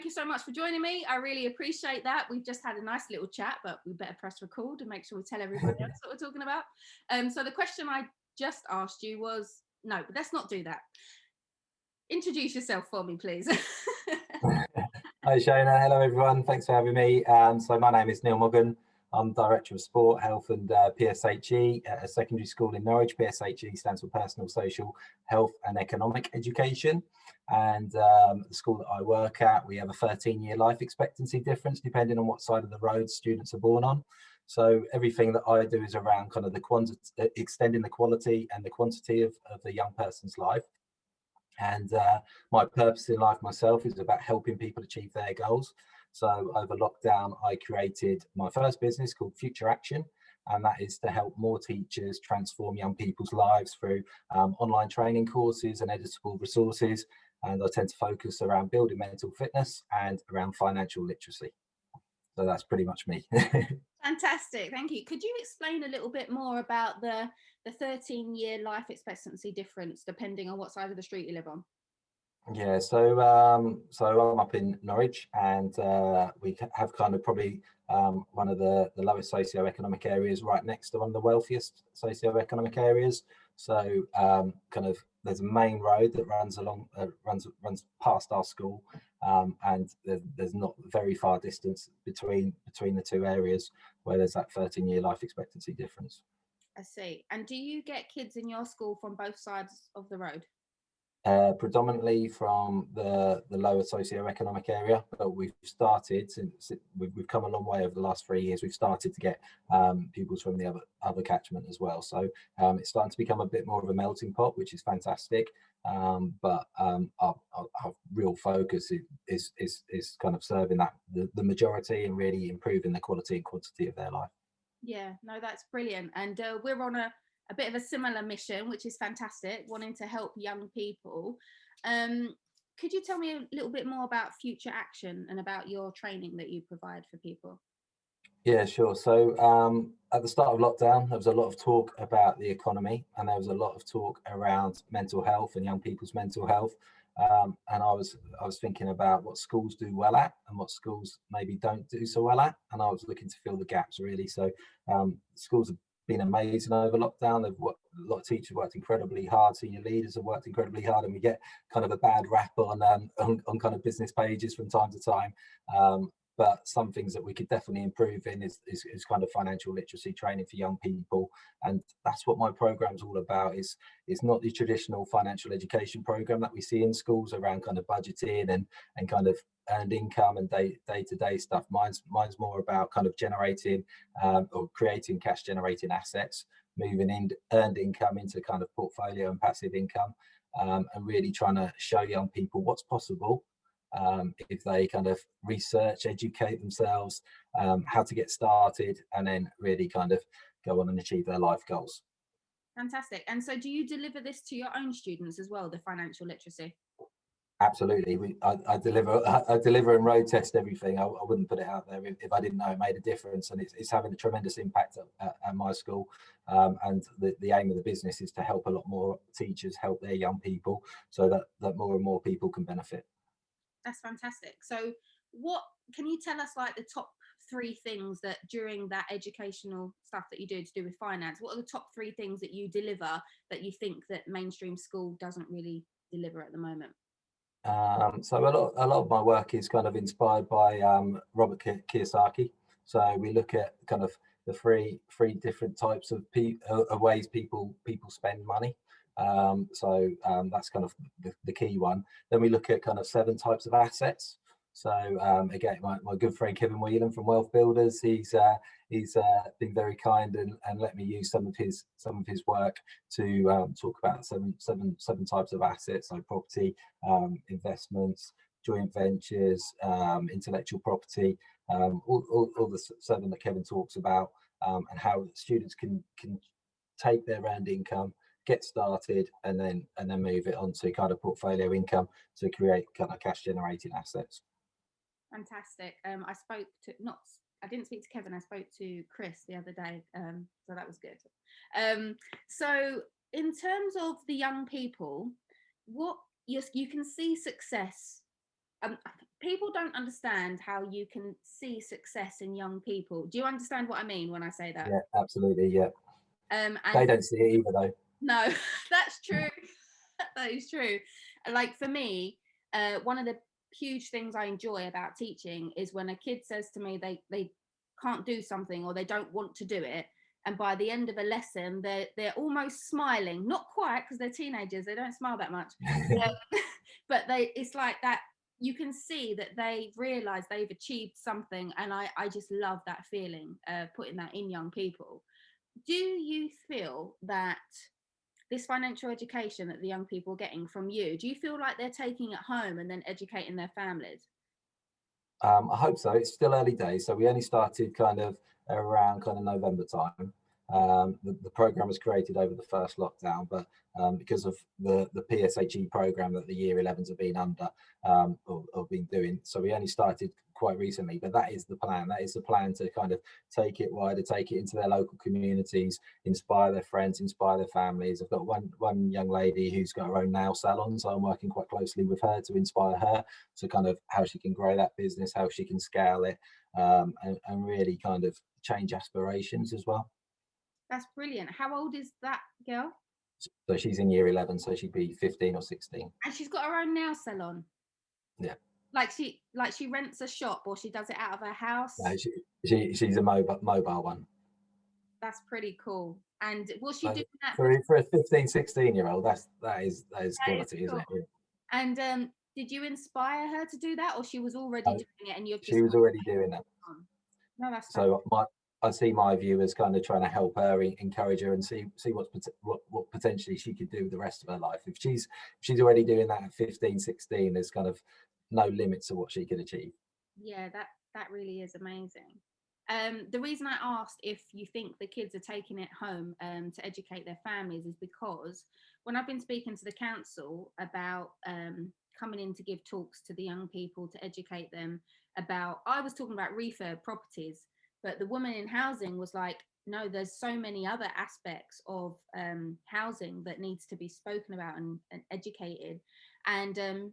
you so much for joining me. I really appreciate that. We've just had a nice little chat, but we better press record and make sure we tell everybody else what we're talking about. So the question I just asked you was, no, but let's not do that. Introduce yourself for me, please. Hi Shona, hello everyone, thanks for having me. So my name is Neil Moggan. I'm Director of Sport, Health and PSHE at a secondary school in Norwich. PSHE stands for Personal, Social, Health and Economic Education. And the school that I work at, we have a 13-year life expectancy difference depending on what side of the road students are born on. So everything that I do is around kind of the quantity, extending the quality and the quantity of the young person's life. And my purpose in life myself is about helping people achieve their goals. So over lockdown, I created my first business called Future Action, and that is to help more teachers transform young people's lives through online training courses and editable resources. And I tend to focus around building mental fitness and around financial literacy. So that's pretty much me. Fantastic, thank you. Could you explain a little bit more about the 13-year life expectancy difference depending on what side of the street you live on? Yeah, so I'm up in Norwich, and we have kind of probably one of the lowest socio-economic areas right next to one of the wealthiest socio-economic areas. So kind of there's a main road that runs along runs past our school, and there's not very far distance between the two areas where there's that 13-year life expectancy difference. I see. And do you get kids in your school from both sides of the road? Predominantly from the lower socio-economic area, but we've started, since we've come a long way over the last 3 years, we've started to get pupils from the other catchment as well. So it's starting to become a bit more of a melting pot, which is fantastic. But our real focus is kind of serving that the majority and really improving the quality and quantity of their life. Yeah, no, that's brilliant. And we're on a bit of a similar mission, which is fantastic, wanting to help young people. Could you tell me a little bit more about Future Action and about your training that you provide for people? Yeah, sure. So at the start of lockdown, there was a lot of talk about the economy, and there was a lot of talk around mental health and young people's mental health. And I was thinking about what schools do well at and what schools maybe don't do so well at, and I was looking to fill the gaps really. So schools have been amazing over lockdown. A lot of teachers worked incredibly hard, senior leaders have worked incredibly hard, and we get kind of a bad rap on kind of business pages from time to time. But some things that we could definitely improve in is kind of financial literacy training for young people. And that's what my program is all about. Is not the traditional financial education program that we see in schools around kind of budgeting and kind of earned income and day-to-day stuff. Mine's more about kind of generating or creating cash generating assets, moving in earned income into kind of portfolio and passive income, and really trying to show young people what's possible if they kind of research, educate themselves, how to get started, and then really kind of go on and achieve their life goals. Fantastic. And so do you deliver this to your own students as well, the financial literacy? Absolutely. I deliver and road test everything. I wouldn't put it out there if I didn't know it made a difference, and it's having a tremendous impact at my school. And the aim of the business is to help a lot more teachers help their young people, so that more and more people can benefit. That's fantastic. So what can you tell us, like the top 3 things that during that educational stuff that you do to do with finance, what are the top 3 things that you deliver that you think that mainstream school doesn't really deliver at the moment? So a lot of my work is kind of inspired by Robert Kiyosaki. So we look at kind of the three different types of ways people spend money. So that's kind of the key one. Then we look at kind of 7 types of assets. So again, my good friend Kevin Whelan from Wealth Builders, he's been very kind and let me use some of his work to talk about seven types of assets, like property, investments, joint ventures, intellectual property, all the 7 that Kevin talks about, and how students can take their earned income, get started, and then move it on to kind of portfolio income to create kind of cash generating assets. Fantastic. I didn't speak to Kevin, I spoke to Chris the other day, so that was good. So in terms of the young people, what you can see success, people don't understand how you can see success in young people. Do you understand what I mean when I say that? Yeah, absolutely. Yeah. And They don't see it either, though. no, that's true. That is true. Like for me, one of the huge things I enjoy about teaching is when a kid says to me they can't do something or they don't want to do it, and by the end of a lesson they're almost smiling, not quite because they're teenagers, they don't smile that much, but it's like that. You can see that they realize they've achieved something, and I just love that feeling, putting that in young people. Do you feel that this financial education that the young people are getting from you, do you feel like they're taking it home and then educating their families? I hope so. It's still early days, so we only started kind of around kind of November time. The program was created over the first lockdown, but because of the PSHE program that the year 11s have been under, or been doing, so we only started quite recently. But that is the plan. That is the plan to kind of take it wider, take it into their local communities, inspire their friends, inspire their families. I've got one young lady who's got her own nail salon, so I'm working quite closely with her to inspire her to kind of how she can grow that business, how she can scale it, and really kind of change aspirations as well. That's brilliant. How old is that girl? So she's in year 11, so she'd be 15 or 16. And she's got her own nail salon. Yeah. Like she rents a shop or she does it out of her house. No, she's a mobile one. That's pretty cool. And was she So doing that for a 15, 16-year-old, that is quality, cool. isn't it? And did you inspire her to do that, or she was already So doing it and you've just she was already doing that. on? No, that's So I see my view as kind of trying to help her, encourage her, and see what potentially she could do with the rest of her life. If she's already doing that at 15, 16, there's kind of no limits to what she could achieve. yeah, that really is amazing. The reason I asked if you think the kids are taking it home to educate their families is because when I've been speaking to the council about coming in to give talks to the young people to educate them about, I was talking about refurb properties, but the woman in housing was like, no, there's so many other aspects of housing that needs to be spoken about and educated. And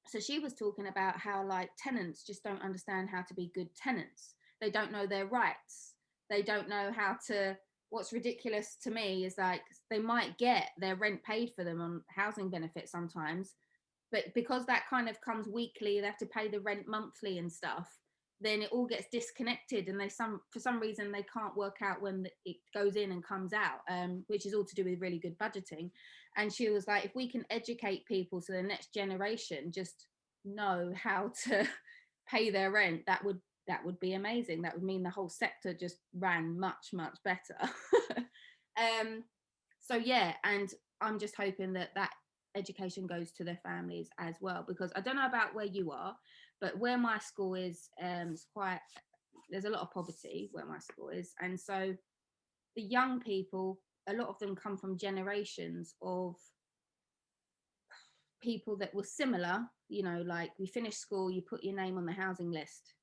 so she was talking about how like tenants just don't understand how to be good tenants. They don't know their rights. They don't know how to. What's ridiculous to me is like they might get their rent paid for them on housing benefits sometimes, but because that kind of comes weekly, they have to pay the rent monthly and stuff, then it all gets disconnected, and for some reason they can't work out when it goes in and comes out, which is all to do with really good budgeting. And she was like, if we can educate people so the next generation just know how to pay their rent, that would be amazing. That would mean the whole sector just ran much better. So yeah, and I'm just hoping that education goes to their families as well, because I don't know about where you are, but where my school is there's a lot of poverty where my school is, and so the young people, a lot of them come from generations of people that were similar, like we finish school, you put your name on the housing list,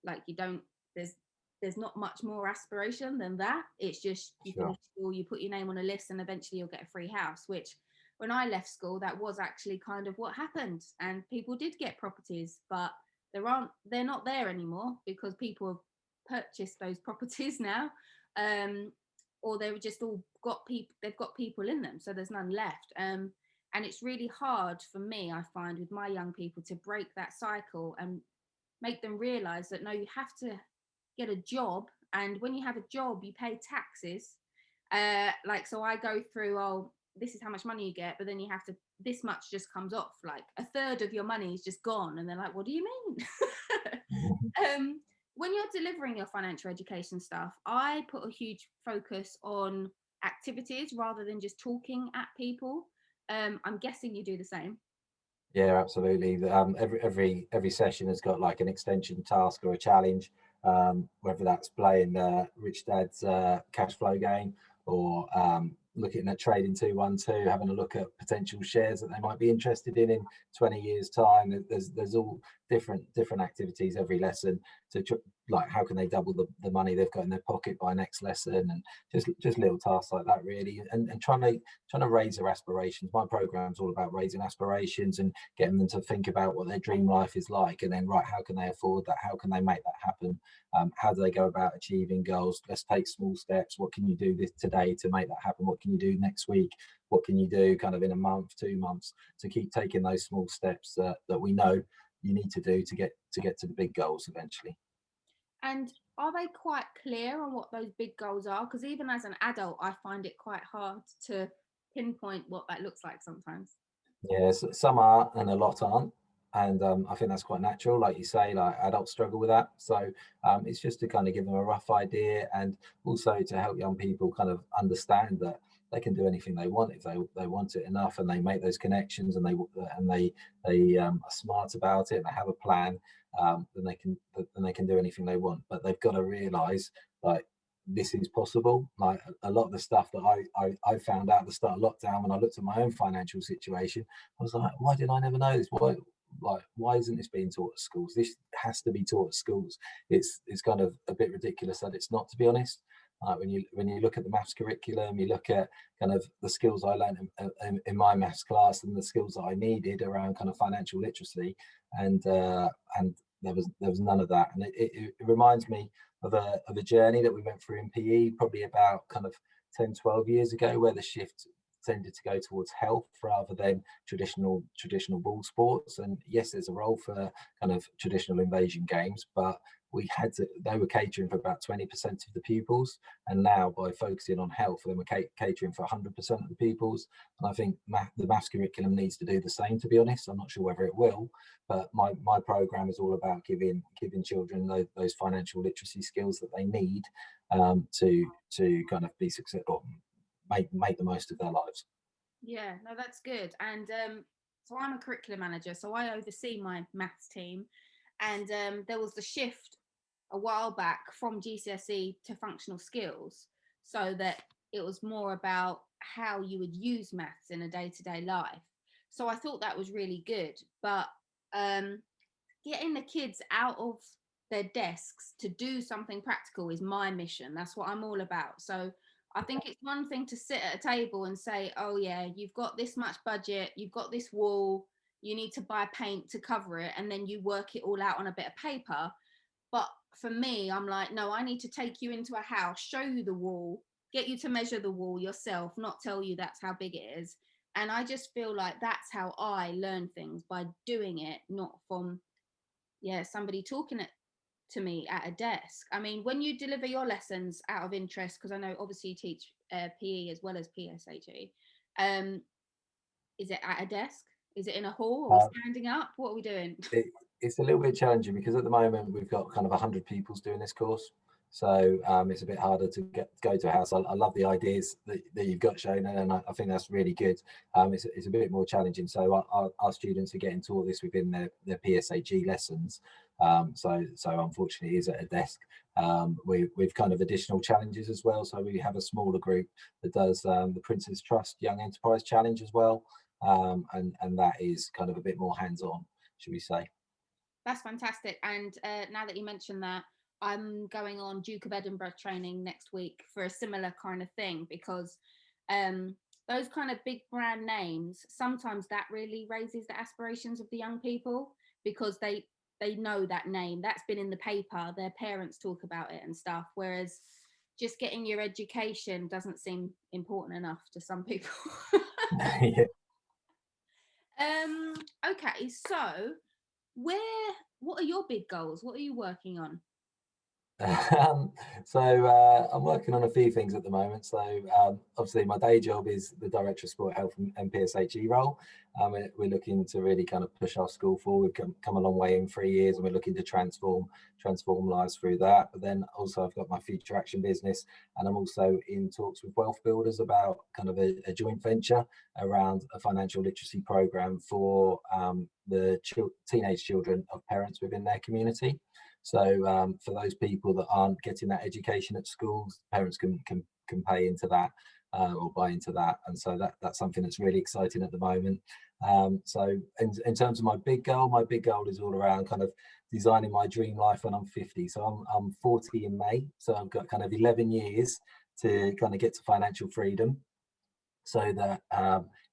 like you don't there's not much more aspiration than that. It's just you finish school, you put your name on a list, and eventually you'll get a free house, which when I left school, that was actually kind of what happened, and people did get properties, but they're not there anymore because people have purchased those properties now, or they've just all they've got people in them, so there's none left. And it's really hard for me, I find, with my young people to break that cycle and make them realize that no, you have to get a job, and when you have a job, you pay taxes. So I go through, oh, this is how much money you get, but then you have to, this much just comes off, like a third of your money is just gone, and they're like, what do you mean? When you're delivering your financial education stuff, I put a huge focus on activities rather than just talking at people. I'm guessing you do the same. Yeah, absolutely. Every session has got like an extension task or a challenge, whether that's playing Rich Dad's cash flow game, or looking at trading 212, having a look at potential shares that they might be interested in 20 years time. There's all different activities every lesson to like how can they double the money they've got in their pocket by next lesson, and just little tasks like that really, and trying to raise their aspirations. My program's all about raising aspirations and getting them to think about what their dream life is like, and then right, how can they afford that, how can they make that happen, how do they go about achieving goals. Let's take small steps. What can you do today to make that happen? What can you do next week? What can you do kind of in a month, 2 months, to keep taking those small steps that we know you need to do to get to the big goals eventually. And are they quite clear on what those big goals are? Because even as an adult, I find it quite hard to pinpoint what that looks like sometimes. Yes, some are and a lot aren't. And I think that's quite natural. Like you say, like adults struggle with that. So it's just to kind of give them a rough idea, and also to help young people kind of understand that they can do anything they want if they want it enough, and they make those connections, and they are smart about it, and they have a plan. Then they can do anything they want. But they've got to realise, like, this is possible. Like a lot of the stuff that I found out at the start of lockdown, when I looked at my own financial situation, I was like, why did I never know this? Why isn't this being taught at schools? This has to be taught at schools. It's kind of a bit ridiculous that it's not, to be honest. When you look at the maths curriculum, you look at kind of the skills I learned in my maths class, and the skills that I needed around kind of financial literacy, and there was none of that. And it reminds me of a journey that we went through in PE probably about kind of 10, 12 years ago, where the shift tended to go towards health rather than traditional ball sports. And yes, there's a role for kind of traditional invasion games, but they were catering for about 20% of the pupils, and now by focusing on health, they were catering for 100% of the pupils. And I think the maths curriculum needs to do the same, to be honest. I'm not sure whether it will, but my program is all about giving children those financial literacy skills that they need to kind of be successful, make the most of their lives. Yeah, no, that's good. And so I'm a curriculum manager, so I oversee my maths team. And there was the shift a while back from GCSE to functional skills, so that it was more about how you would use maths in a day-to-day life. So I thought that was really good. But getting the kids out of their desks to do something practical is my mission. That's what I'm all about. So I think it's one thing to sit at a table and say, oh yeah, you've got this much budget, you've got this wall, you need to buy paint to cover it, and then you work it all out on a bit of paper. But for me, I'm like, no, I need to take you into a house, show you the wall, get you to measure the wall yourself, not tell you that's how big it is. And I just feel like that's how I learn things, by doing it, not from somebody talking it to me at a desk. I mean, when you deliver your lessons, out of interest, because I know obviously you teach PE as well as PSHE, is it at a desk? Is it in a hall? Are we standing up? What are we doing? It's a little bit challenging because at the moment we've got kind of 100 pupils doing this course, so it's a bit harder to go to a house. I love the ideas that you've got, Shona, and I think that's really good. It's a bit more challenging, so our students are getting taught this within their PSHE lessons. So unfortunately, it is at a desk. We've kind of additional challenges as well. So we have a smaller group that does the Prince's Trust Young Enterprise Challenge as well, and that is kind of a bit more hands-on, should we say. That's fantastic. And now that you mentioned that, I'm going on Duke of Edinburgh training next week for a similar kind of thing, because those kind of big brand names, sometimes that really raises the aspirations of the young people, because they know that name, that's been in the paper, their parents talk about it and stuff, whereas just getting your education doesn't seem important enough to some people. Yeah. Okay, so what are your big goals? What are you working on? So I'm working on a few things at the moment. So obviously my day job is the Director of Sport Health and PSHE role. We're looking to really kind of push our school forward. We've come a long way in 3 years, and we're looking to transform lives through that. But then also I've got my Future Action business, and I'm also in talks with wealth builders about kind of a joint venture around a financial literacy program for the teenage children of parents within their community. So for those people that aren't getting that education at schools, parents can pay into that or buy into that, and so that's something that's really exciting at the moment. So in terms of my big goal is all around kind of designing my dream life when I'm 50. So I'm 40 in May, so I've got kind of 11 years to kind of get to financial freedom, so that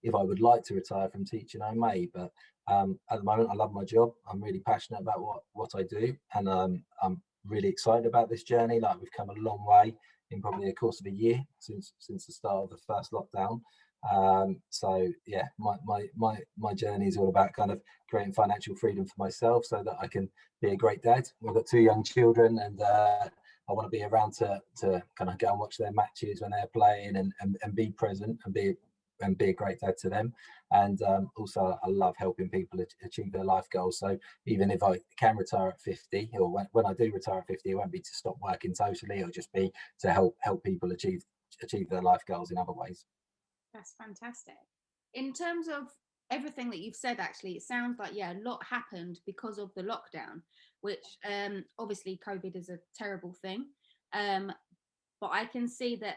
if I would like to retire from teaching, I may. But at the moment, I love my job. I'm really passionate about what I do, and I'm really excited about this journey. Like, we've come a long way in probably the course of a year since the start of the first lockdown. So yeah, my journey is all about kind of creating financial freedom for myself, so that I can be a great dad. We've got 2 young children, and I want to be around to kind of go and watch their matches when they're playing, and be present and be a great dad to them. And also, I love helping people achieve their life goals. So even if I can retire at 50, or when I do retire at 50, it won't be to stop working totally. It'll just be to help people achieve their life goals in other ways. That's fantastic. In terms of everything that you've said, actually, it sounds like, yeah, a lot happened because of the lockdown, which obviously COVID is a terrible thing. But I can see that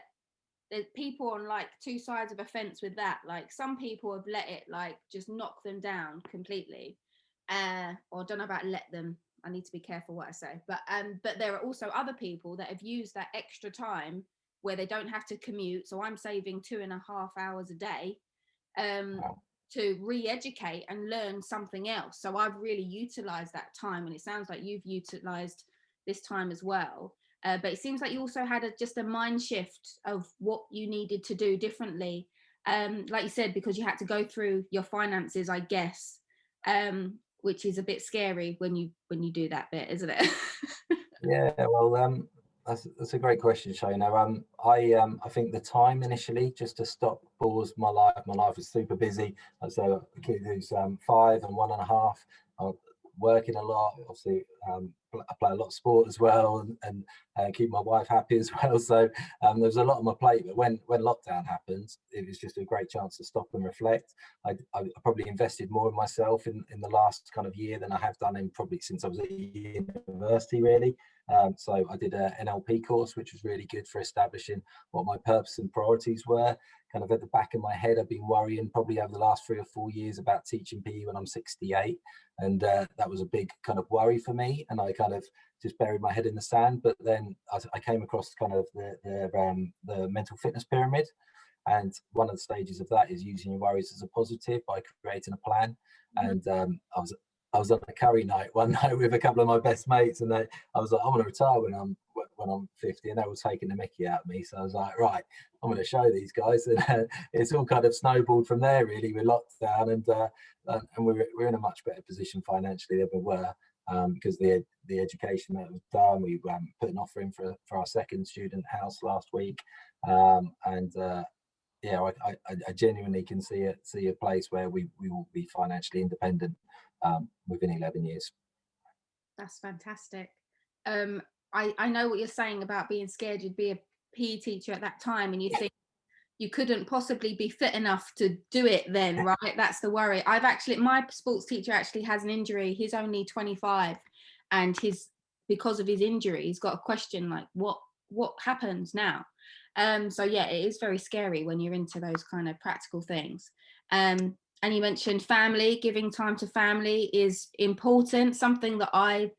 there's people on like two sides of a fence with that. Like, some people have let it like just knock them down completely. Or I don't know about let them. I need to be careful what I say. But there are also other people that have used that extra time where they don't have to commute. So I'm saving 2.5 hours a day to re-educate and learn something else. So I've really utilized that time, and it sounds like you've utilized this time as well. But it seems like you also had just a mind shift of what you needed to do differently. Like you said, because you had to go through your finances, I guess, which is a bit scary when you do that bit, isn't it? Yeah, well, that's a great question, Shona. I think the time initially, just to stop, pause my life. My life was super busy. So a kid who's 5 and 1.5, working a lot. Obviously, I play a lot of sport as well, and keep my wife happy as well. So there was a lot on my plate. But when lockdown happened, it was just a great chance to stop and reflect. I probably invested more in myself in the last kind of year than I have done in probably since I was at university, really. So I did an NLP course, which was really good for establishing what my purpose and priorities were. Kind of at the back of my head, I've been worrying probably over the last 3 or 4 years about teaching PE when I'm 68. And that was a big kind of worry for me. And I kind of just buried my head in the sand. But then I came across kind of the mental fitness pyramid. And one of the stages of that is using your worries as a positive by creating a plan. And I was on a curry night one night with a couple of my best mates, and I was like, I want to retire when I'm 50, and they were taking the mickey out of me. So I was like, right, I'm going to show these guys, and it's all kind of snowballed from there, really. We're locked down, and we're in a much better position financially than we were, because the education that was done. We put an offer in for our second student house last week, yeah, I genuinely can see a place where we will be financially independent within 11 years. That's fantastic. I know what you're saying about being scared you'd be a PE teacher at that time, and you think you couldn't possibly be fit enough to do it then, right? That's the worry. My sports teacher actually has an injury. He's only 25, and because of his injury, he's got a question like, what happens now? So yeah, it is very scary when you're into those kind of practical things. And you mentioned family. Giving time to family is important, something that I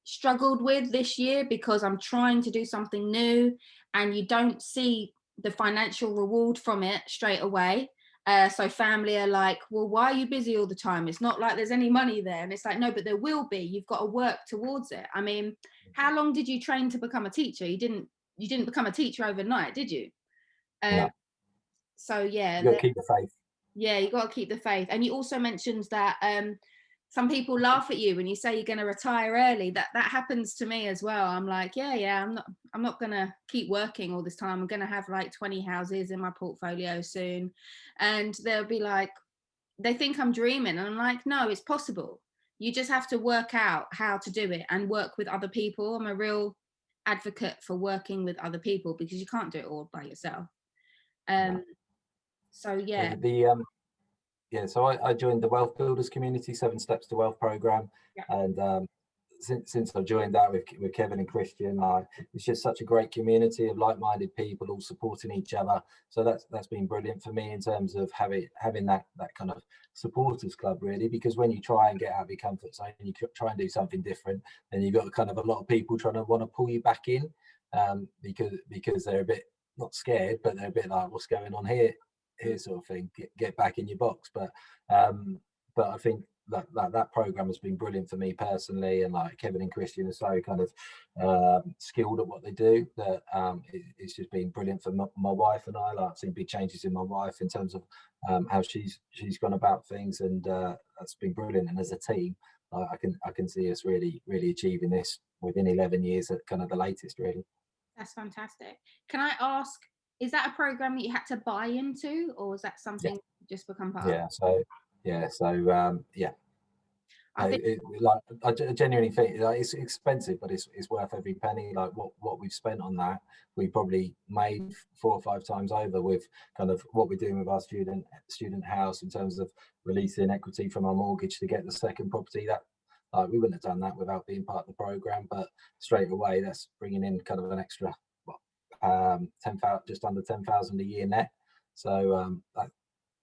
struggled with this year because I'm trying to do something new, and you don't see the financial reward from it straight away. So family are like, well, why are you busy all the time? It's not like there's any money there. And it's like, no, but there will be. You've got to work towards it. I mean, how long did you train to become a teacher? You didn't become a teacher overnight, did you? No. So yeah, You got to keep the faith. Yeah, you got to keep the faith. And you also mentioned that some people laugh at you when you say you're going to retire early. That happens to me as well. I'm like, yeah, I'm not going to keep working all this time. I'm going to have like 20 houses in my portfolio soon. And they'll be like, they think I'm dreaming. And I'm like, no, it's possible. You just have to work out how to do it and work with other people. I'm a real advocate for working with other people because you can't do it all by yourself. So yeah. So I joined the Wealth Builders Community 7 Steps to Wealth program, Yeah. and since I've joined that with Kevin and Christian, it's just such a great community of like-minded people all supporting each other. So that's been brilliant for me in terms of having that kind of supporters club, really, because when you try and get out of your comfort zone and you try and do something different, then you've got kind of a lot of people trying to want to pull you back in, because they're a bit, not scared, but they're a bit like, what's going on here sort of thing, get back in your box. But I think that program has been brilliant for me personally, and like Kevin and Christian are so kind of skilled at what they do that it's just been brilliant for my wife and I. Like, I've seen big changes in my wife in terms of how she's gone about things, and that's been brilliant. And as a team, I can see us really achieving this within 11 years at kind of the latest, really. That's fantastic. Can I ask, is that a program that you had to buy into, or was that something just become part of? Yeah. I think Like, I genuinely think, like, it's expensive, but it's worth every penny. Like what we've spent on that, we probably made 4 or 5 times over with kind of what we're doing with our student house in terms of releasing equity from our mortgage to get the second property. That, like, we wouldn't have done that without being part of the program, but straight away that's bringing in kind of an extra 10,000, just under 10,000 a year net. So that,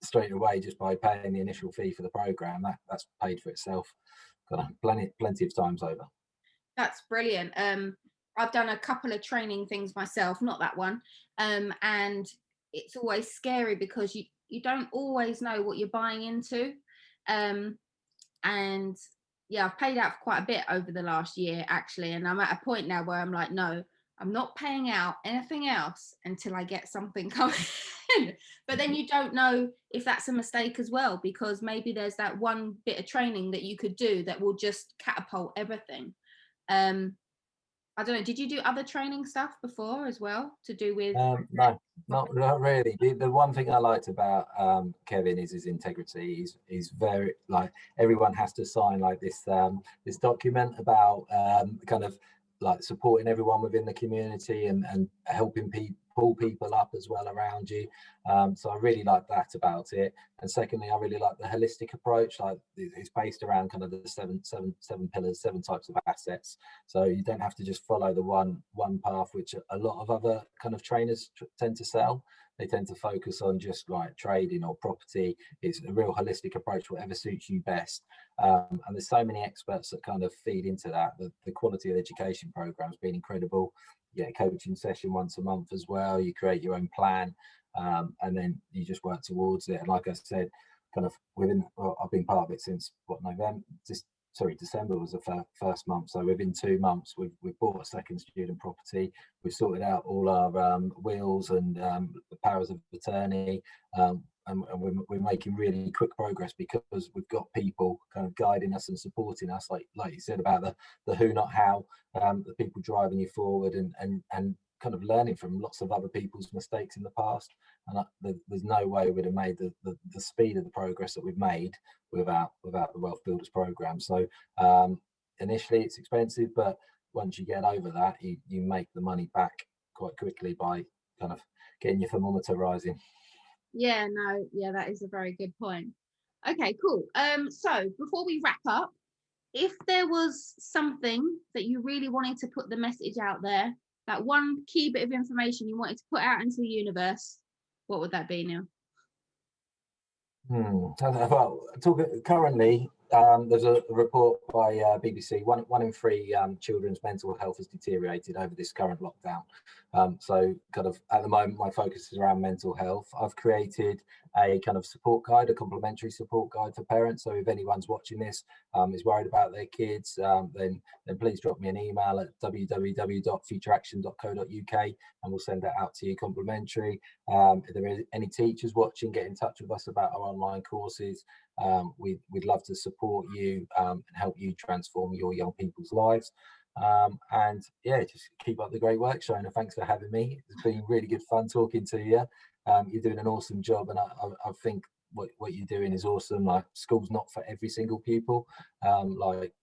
straight away, just by paying the initial fee for the program, that's paid for itself kind of plenty of times over. that's brilliant. I've done a couple of training things myself, not that one, and it's always scary because you don't always know what you're buying into, and yeah, I've paid out for quite a bit over the last year actually, and I'm at a point now where I'm like, no, I'm not paying out anything else until I get something coming in. But then you don't know if that's a mistake as well, because maybe there's that one bit of training that you could do that will just catapult everything. I don't know, did you do other training stuff before as well to do with No, not really. The one thing I liked about Kevin is his integrity. He's very, like, everyone has to sign like this document about kind of like supporting everyone within the community and helping pull people up as well around you. So I really like that about it. And secondly, I really like the holistic approach. Like, it's based around kind of the seven pillars, 7 types of assets. So you don't have to just follow the one path, which a lot of other kind of trainers tend to sell. They tend to focus on just like trading or property. It's a real holistic approach, whatever suits you best. And there's so many experts that kind of feed into that. The quality of the education program has been incredible. Yeah, coaching session once a month as well. You create your own plan, and then you just work towards it. And like I said, kind of I've been part of it since December was the first month. So within 2 months, we've bought a second student property. We've sorted out all our wills and the powers of attorney, and we're making really quick progress because we've got people kind of guiding us and supporting us, like you said about the who not how, the people driving you forward and kind of learning from lots of other people's mistakes in the past. And there's no way we'd have made the speed of the progress that we've made without the Wealth Builders program. So initially it's expensive, but once you get over that, you make the money back quite quickly by kind of getting your thermometer rising. Yeah, no, yeah, that is a very good point. Okay, cool. So before we wrap up, if there was something that you really wanted to put the message out there, that one key bit of information you wanted to put out into the universe, what would that be, Neil? Well, currently, there's a report by BBC. One in 3 children's mental health has deteriorated over this current lockdown. So kind of at the moment, my focus is around mental health. I've created a kind of support guide, a complimentary support guide for parents. So if anyone's watching this is worried about their kids, then please drop me an email at www.futureaction.co.uk and we'll send that out to you complimentary. If there are any teachers watching, get in touch with us about our online courses. We'd love to support you and help you transform your young people's lives. And yeah, just keep up the great work, Shona. Thanks for having me. It's been really good fun talking to you. You're doing an awesome job, and I think what you're doing is awesome. Like, school's not for every single pupil. Like,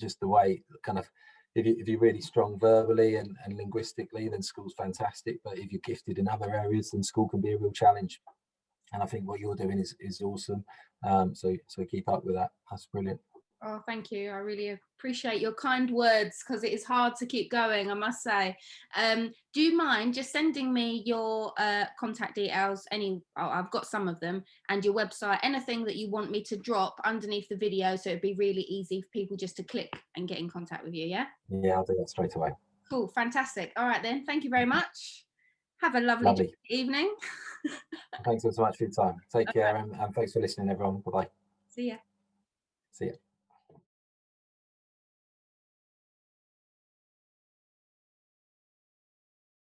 just the way kind of, if you're really strong verbally and linguistically, then school's fantastic. But if you're gifted in other areas, then school can be a real challenge. And I think what you're doing is awesome. So keep up with that. That's brilliant. Oh, thank you. I really appreciate your kind words, because it is hard to keep going, I must say. Do you mind just sending me your contact details? I've got some of them, and your website, anything that you want me to drop underneath the video, so it'd be really easy for people just to click and get in contact with you, yeah? Yeah, I'll do that straight away. Cool, fantastic. All right then, thank you very much. Have a lovely evening. Thanks so much for your time. Take care, and thanks for listening, everyone. Bye-bye. See ya. See ya.